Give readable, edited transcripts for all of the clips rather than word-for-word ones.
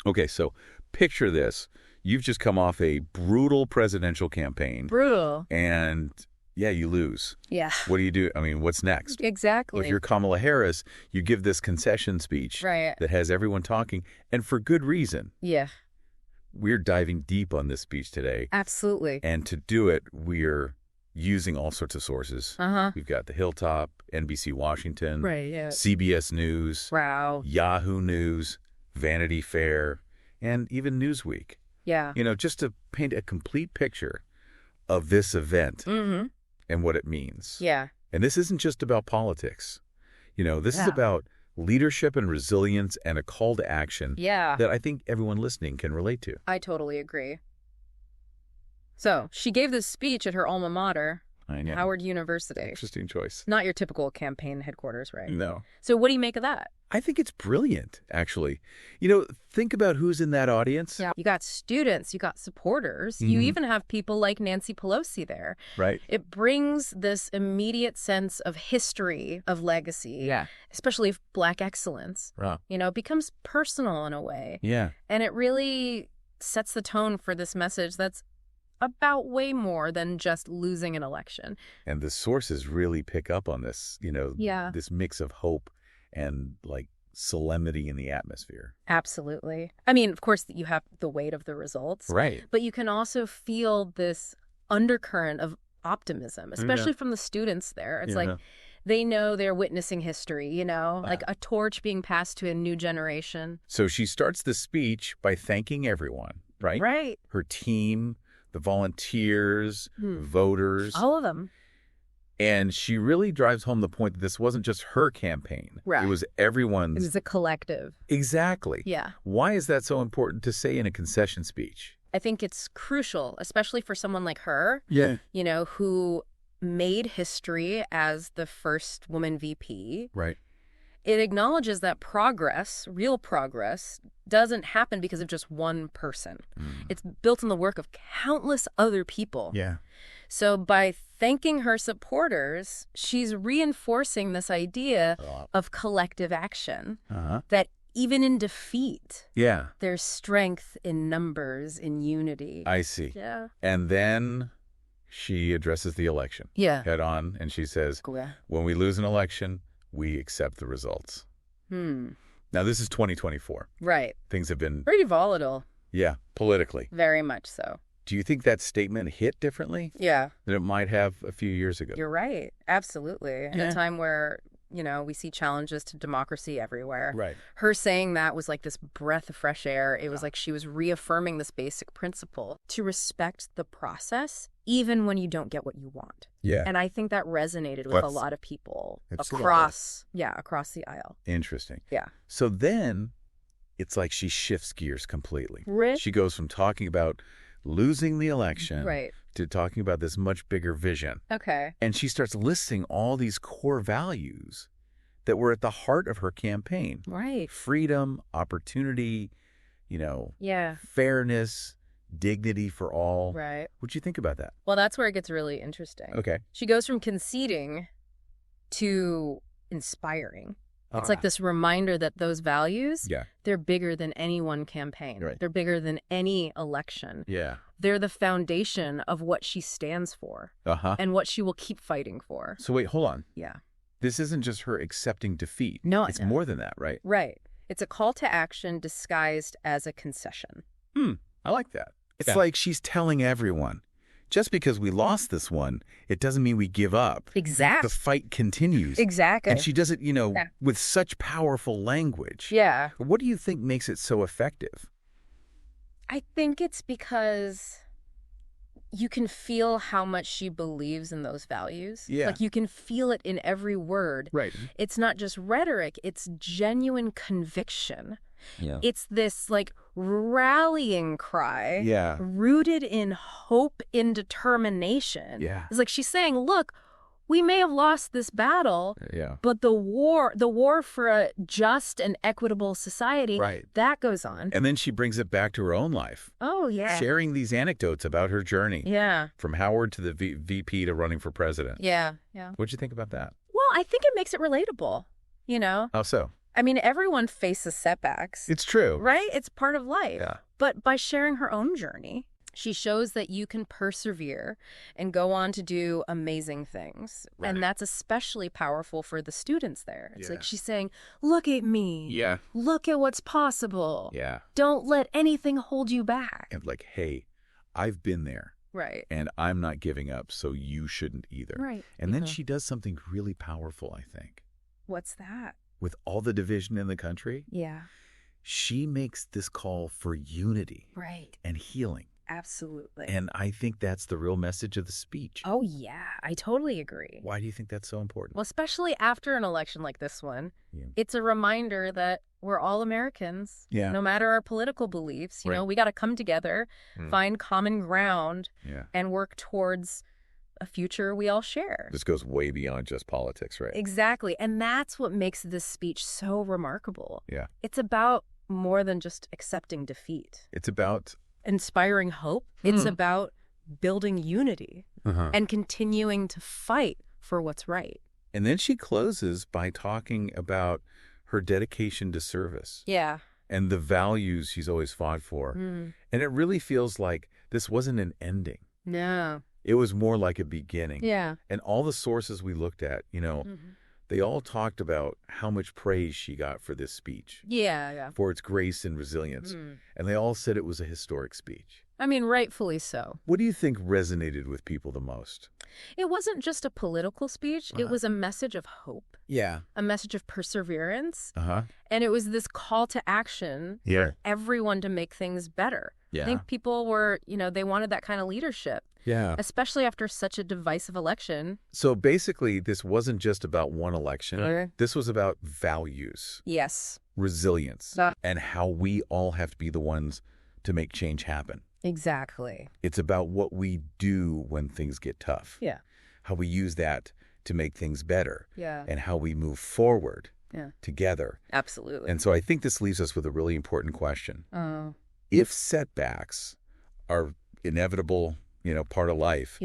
Okay, so picture this. You've just come off a brutal presidential campaign. Brutal. And, yeah, you lose. Yeah. What do you do? I mean, what's next? Exactly. If you're Kamala Harris, you give this concession speech that has everyone talking, and for good reason. Yeah. We're diving deep on this speech today. Absolutely. And to do it, we're using all sorts of sources. We've got the Hilltop, NBC Washington, CBS News, Yahoo News, Vanity Fair, and even Newsweek. Yeah. You know, just to paint a complete picture of this event and what it means. Yeah. And this isn't just about politics. You know, this is about leadership and resilience and a call to action that I think everyone listening can relate to. I totally agree. So, she gave this speech at her alma mater, Howard University. Interesting choice. Not your typical campaign headquarters, right? No. So what do you make of that? I think it's brilliant, actually. You know, think about who's in that audience. Yeah. You got students, you got supporters, you even have people like Nancy Pelosi there. Right. It brings this immediate sense of history, of legacy, especially of Black excellence. Wow. You know, it becomes personal in a way. Yeah. And it really sets the tone for this message that's about way more than just losing an election. And the sources really pick up on this, you know, this mix of hope and like solemnity in the atmosphere. Absolutely. I mean, of course, you have the weight of the results. Right. But you can also feel this undercurrent of optimism, especially from the students there. It's like they know they're witnessing history, you know, like a torch being passed to a new generation. So she starts the speech by thanking everyone, right? Right. Her team, the volunteers, voters. All of them. And she really drives home the point that this wasn't just her campaign. Right. It was everyone's. It was a collective. Exactly. Yeah. Why is that so important to say in a concession speech? I think it's crucial, especially for someone like her, you know, who made history as the first woman VP. Right. It acknowledges that progress, real progress, doesn't happen because of just one person. It's built on the work of countless other people. Yeah. So by thanking her supporters, she's reinforcing this idea of collective action, that even in defeat, there's strength in numbers, in unity. I see. Yeah. And then she addresses the election head on, and she says, when we lose an election, we accept the results. Now, this is 2024. Right. Things have been pretty volatile. Yeah, politically. Very much so. Do you think that statement hit differently? Yeah. Than it might have a few years ago? You're right. Absolutely. In a time where, you know, we see challenges to democracy everywhere. Right. Her saying that was like this breath of fresh air. It was like she was reaffirming this basic principle to respect the process, even when you don't get what you want. Yeah. And I think that resonated with a lot of people across the aisle. Interesting. Yeah. So then it's like she shifts gears completely. Rich. She goes from talking about losing the election to talking about this much bigger vision. Okay. And she starts listing all these core values that were at the heart of her campaign. Right. Freedom, opportunity, you know, fairness, dignity for all. Right. What'd you think about that? Well, that's where it gets really interesting. Okay. She goes from conceding to inspiring. It's like this reminder that those values, they're bigger than any one campaign. Right. They're bigger than any election. Yeah. They're the foundation of what she stands for and what she will keep fighting for. So wait, hold on. Yeah. This isn't just her accepting defeat. No, it's more than that, right? Right. It's a call to action disguised as a concession. I like that. It's like she's telling everyone, just because we lost this one, it doesn't mean we give up. Exactly. The fight continues. Exactly. And she does it, you know, with such powerful language. Yeah. What do you think makes it so effective? I think it's because you can feel how much she believes in those values. Yeah. Like you can feel it in every word. Right. It's not just rhetoric, it's genuine conviction. Yeah. It's this like rallying cry. Yeah. Rooted in hope, in determination. Yeah. It's like she's saying, look, we may have lost this battle, but the war for a just and equitable society, that goes on. And then she brings it back to her own life. Oh, yeah. Sharing these anecdotes about her journey. Yeah. From Howard to the VP to running for president. Yeah, yeah. What'd you think about that? Well, I think it makes it relatable, you know? How so? I mean, everyone faces setbacks. It's true. Right? It's part of life. Yeah. But by sharing her own journey, she shows that you can persevere and go on to do amazing things. Right. And that's especially powerful for the students there. It's like she's saying, look at me. Yeah. Look at what's possible. Yeah. Don't let anything hold you back. And like, hey, I've been there. Right. And I'm not giving up, so you shouldn't either. Right. And then she does something really powerful, I think. What's that? With all the division in the country. Yeah. She makes this call for unity. Right. And healing. Absolutely. And I think that's the real message of the speech. Oh, yeah. I totally agree. Why do you think that's so important? Well, especially after an election like this one, it's a reminder that we're all Americans. Yeah. No matter our political beliefs, you know, we got to come together, find common ground, and work towards a future we all share. This goes way beyond just politics, right? Exactly. And that's what makes this speech so remarkable. Yeah. It's about more than just accepting defeat. It's about inspiring hope. It's about building unity and continuing to fight for what's right. And then she closes by talking about her dedication to service. Yeah. And the values she's always fought for. And it really feels like this wasn't an ending. No. It was more like a beginning. Yeah. And all the sources we looked at, you know, they all talked about how much praise she got for this speech. Yeah. For its grace and resilience. And they all said it was a historic speech. I mean, rightfully so. What do you think resonated with people the most? It wasn't just a political speech. It was a message of hope. Yeah. A message of perseverance. And it was this call to action for everyone to make things better. Yeah. I think people were, you know, they wanted that kind of leadership. Yeah. Especially after such a divisive election. So basically, this wasn't just about one election. This was about values. Yes. Resilience. And how we all have to be the ones to make change happen. Exactly. It's about what we do when things get tough. Yeah. How we use that to make things better. Yeah. And how we move forward together. Absolutely. And so I think this leaves us with a really important question. If setbacks are inevitable, you know, part of life,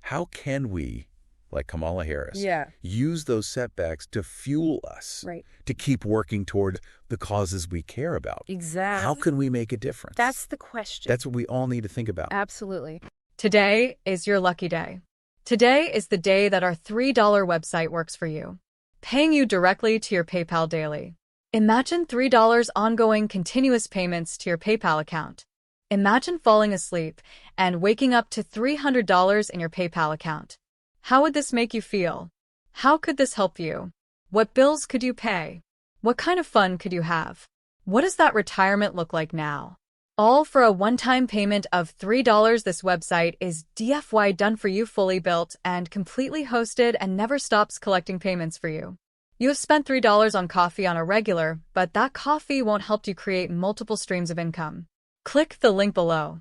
how can we, like Kamala Harris, use those setbacks to fuel us, to keep working toward the causes we care about? Exactly. How can we make a difference? That's the question. That's what we all need to think about. Absolutely. Today is your lucky day. Today is the day that our $3 website works for you, paying you directly to your PayPal daily. Imagine $3 ongoing continuous payments to your PayPal account. Imagine falling asleep and waking up to $300 in your PayPal account. How would this make you feel? How could this help you? What bills could you pay? What kind of fun could you have? What does that retirement look like now? All for a one-time payment of $3. This website is DFY done for you, fully built and completely hosted, and never stops collecting payments for you. You have spent $3 on coffee on a regular, but that coffee won't help you create multiple streams of income. Click the link below.